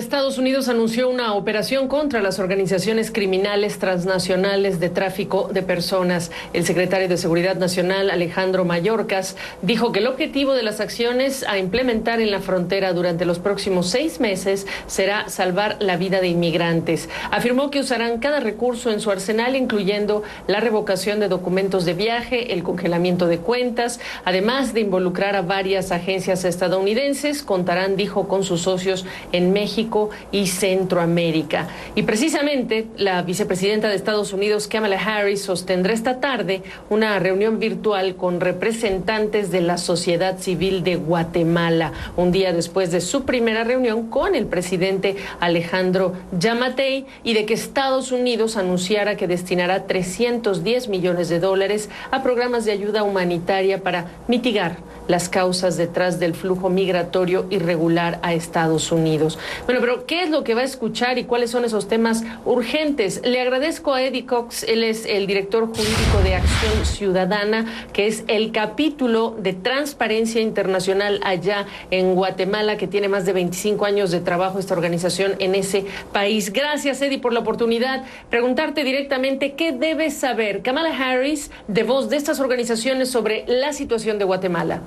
Estados Unidos anunció una operación contra las organizaciones criminales transnacionales de tráfico de personas. El secretario de Seguridad Nacional, Alejandro Mayorkas, dijo que el objetivo de las acciones a implementar en la frontera durante los próximos 6 meses será salvar la vida de inmigrantes. Afirmó que usarán cada recurso en su arsenal, incluyendo la revocación de documentos de viaje, el congelamiento de cuentas, además de involucrar a varias agencias estadounidenses. Contarán, dijo, con sus socios en México y Centroamérica. Y precisamente la vicepresidenta de Estados Unidos, Kamala Harris, sostendrá esta tarde una reunión virtual con representantes de la sociedad civil de Guatemala, un día después de su primera reunión con el presidente Alejandro Yamatei y de que Estados Unidos anunciara que destinará $310 millones a programas de ayuda humanitaria para mitigar las causas detrás del flujo migratorio irregular a Estados Unidos. Bueno, pero ¿qué es lo que va a escuchar y cuáles son esos temas urgentes? Le agradezco a Eddie Cox, él es el director jurídico de Acción Ciudadana, que es el capítulo de Transparencia Internacional allá en Guatemala, que tiene más de 25 años de trabajo esta organización en ese país. Gracias, Eddie, por la oportunidad. Preguntarte directamente, ¿qué debe saber Kamala Harris de voz de estas organizaciones sobre la situación de Guatemala?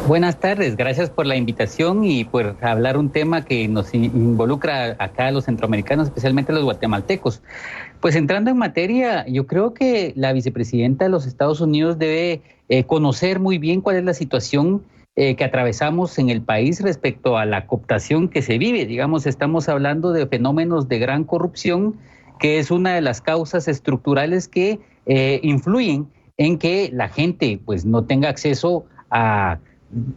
Buenas tardes, gracias por la invitación y por hablar un tema que nos involucra acá a los centroamericanos, especialmente a los guatemaltecos. Pues entrando en materia, yo creo que la vicepresidenta de los Estados Unidos debe conocer muy bien cuál es la situación que atravesamos en el país respecto a la cooptación que se vive. Digamos, estamos hablando de fenómenos de gran corrupción, que es una de las causas estructurales que influyen en que la gente pues no tenga acceso a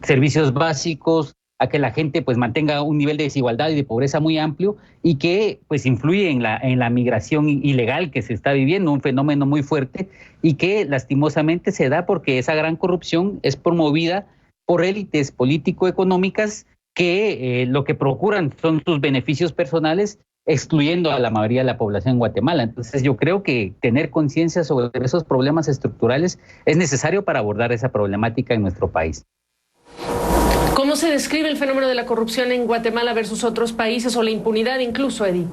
servicios básicos, a que la gente pues mantenga un nivel de desigualdad y de pobreza muy amplio y que pues influye en la migración ilegal que se está viviendo, un fenómeno muy fuerte y que lastimosamente se da porque esa gran corrupción es promovida por élites político-económicas que lo que procuran son sus beneficios personales, excluyendo a la mayoría de la población en Guatemala. Entonces yo creo que tener conciencia sobre esos problemas estructurales es necesario para abordar esa problemática en nuestro país. ¿Cómo se describe el fenómeno de la corrupción en Guatemala versus otros países o la impunidad incluso, Eddie?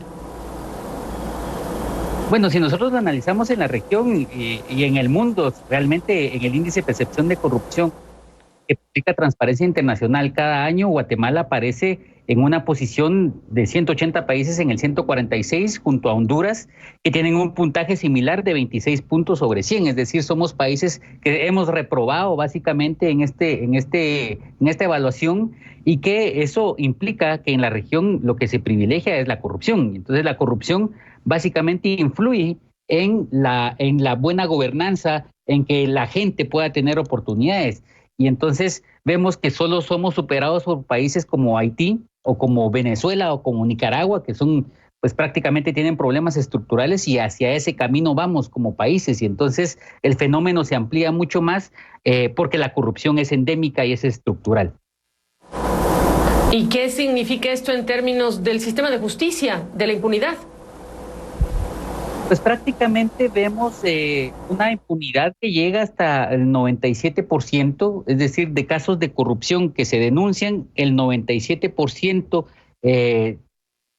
Bueno, si nosotros lo analizamos en la región y en el mundo, realmente en el índice de percepción de corrupción que publica Transparencia Internacional cada año, Guatemala aparece en una posición de 180 países en el 146, junto a Honduras, que tienen un puntaje similar de 26 puntos sobre 100, es decir, somos países que hemos reprobado básicamente en esta evaluación y que eso implica que en la región lo que se privilegia es la corrupción. Entonces la corrupción básicamente influye en la buena gobernanza, en que la gente pueda tener oportunidades. Y entonces vemos que solo somos superados por países como Haití o como Venezuela o como Nicaragua, que son, pues prácticamente tienen problemas estructurales y hacia ese camino vamos como países. Y entonces el fenómeno se amplía mucho más porque la corrupción es endémica y es estructural. ¿Y qué significa esto en términos del sistema de justicia, de la impunidad? Pues prácticamente vemos una impunidad que llega hasta el 97%, es decir, de casos de corrupción que se denuncian, el 97%,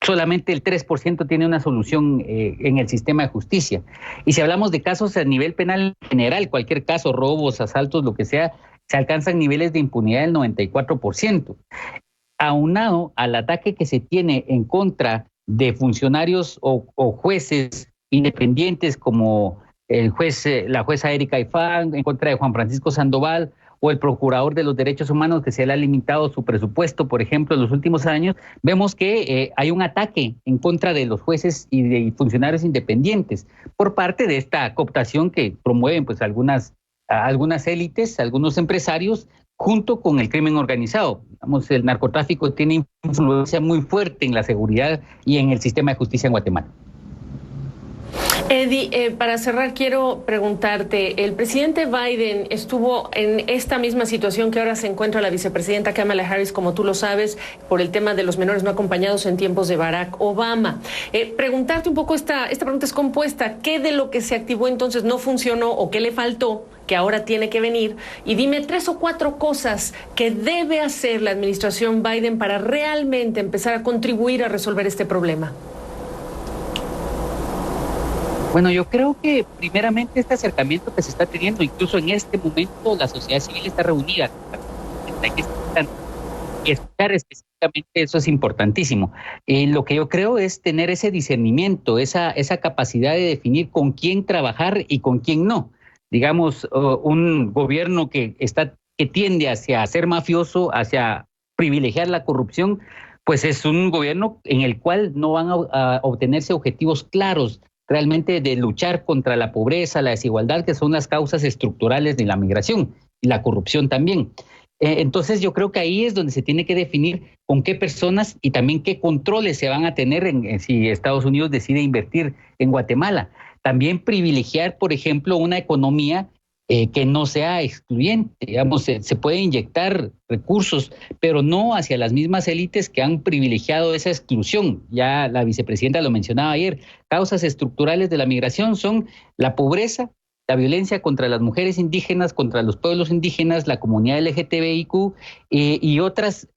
solamente el 3% tiene una solución en el sistema de justicia. Y si hablamos de casos a nivel penal en general, cualquier caso, robos, asaltos, lo que sea, se alcanzan niveles de impunidad del 94%. Aunado al ataque que se tiene en contra de funcionarios o jueces independientes como la jueza Erika Ifán, en contra de Juan Francisco Sandoval, o el procurador de los derechos humanos que se le ha limitado su presupuesto, por ejemplo, en los últimos años, vemos que hay un ataque en contra de los jueces y de funcionarios independientes por parte de esta cooptación que promueven pues algunas élites, algunos empresarios, junto con el crimen organizado. Digamos, el narcotráfico tiene influencia muy fuerte en la seguridad y en el sistema de justicia en Guatemala. Eddie, para cerrar quiero preguntarte, el presidente Biden estuvo en esta misma situación que ahora se encuentra la vicepresidenta Kamala Harris, como tú lo sabes, por el tema de los menores no acompañados en tiempos de Barack Obama. Preguntarte un poco, esta pregunta es compuesta, ¿qué de lo que se activó entonces no funcionó o qué le faltó que ahora tiene que venir. Y dime 3 o 4 cosas que debe hacer la administración Biden para realmente empezar a contribuir a resolver este problema. Bueno, yo creo que primeramente este acercamiento que se está teniendo, incluso en este momento la sociedad civil está reunida y escuchar específicamente eso es importantísimo. Lo que yo creo es tener ese discernimiento, esa capacidad de definir con quién trabajar y con quién no. Digamos, un gobierno que tiende hacia ser mafioso, hacia privilegiar la corrupción, pues es un gobierno en el cual no van a obtenerse objetivos claros realmente de luchar contra la pobreza, la desigualdad, que son las causas estructurales de la migración y la corrupción también. Entonces yo creo que ahí es donde se tiene que definir con qué personas y también qué controles se van a tener si Estados Unidos decide invertir en Guatemala. También privilegiar, por ejemplo, una economía que no sea excluyente. Digamos, se puede inyectar recursos, pero no hacia las mismas élites que han privilegiado esa exclusión. Ya la vicepresidenta lo mencionaba ayer. Causas estructurales de la migración son la pobreza, la violencia contra las mujeres indígenas, contra los pueblos indígenas, la comunidad LGTBIQ y otras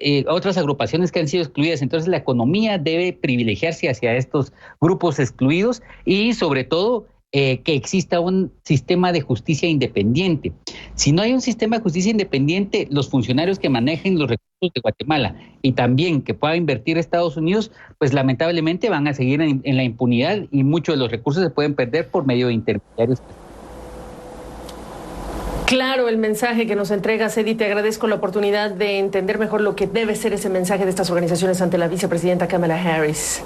agrupaciones que han sido excluidas. Entonces la economía debe privilegiarse hacia estos grupos excluidos y sobre todo que exista un sistema de justicia independiente. Si no hay un sistema de justicia independiente, los funcionarios que manejen los recursos de Guatemala y también que pueda invertir Estados Unidos, pues lamentablemente van a seguir en la impunidad y muchos de los recursos se pueden perder por medio de intermediarios. Claro, el mensaje que nos entregas, Eddie, te agradezco la oportunidad de entender mejor lo que debe ser ese mensaje de estas organizaciones ante la vicepresidenta Kamala Harris.